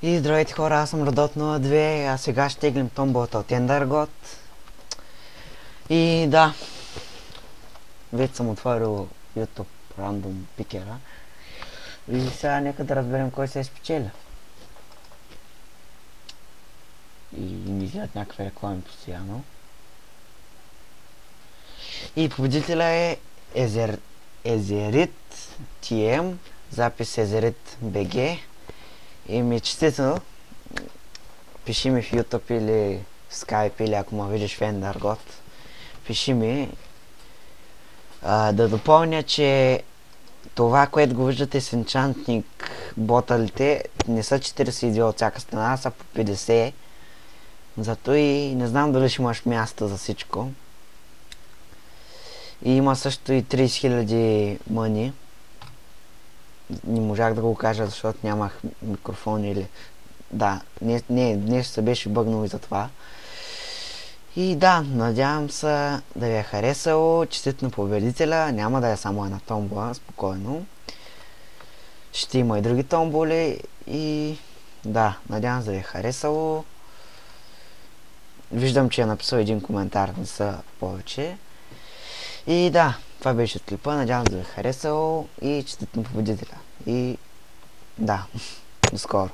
И здравейте хора, аз съм Радот02, а сега ще теглим томболата от Endergot. И да, вече съм отворил YouTube Random Picker. И сега нека да разберем кой се е спечеля. И ни излизат някакви реклами постоянно. И победителя е Езерит TM, запис Езерит BG. И ми е честито. Пиши ми в YouTube или в Skype, или ако ме видиш в Endergot, пиши ми. Да допълня, че това, което го виждате с енчантник боталите, не са 42 от всяка страна, са по 50. Зато и не знам дали ще имаш място за всичко. И има също и 30 000 мъни. Не можах да го кажа, защото нямах микрофон или... Да, днес се беше бъгнал и за това. И да, надявам се да ви е харесало. Честит на победителя. Няма да е само една томбола, спокойно. Ще има и други томболи. И да, надявам се да ви е харесало. Виждам, че е написал един коментар, не са повече. И да, това беше от клипа. Надявам се да ви е харесало. И честит на победителя. И да, до скоро.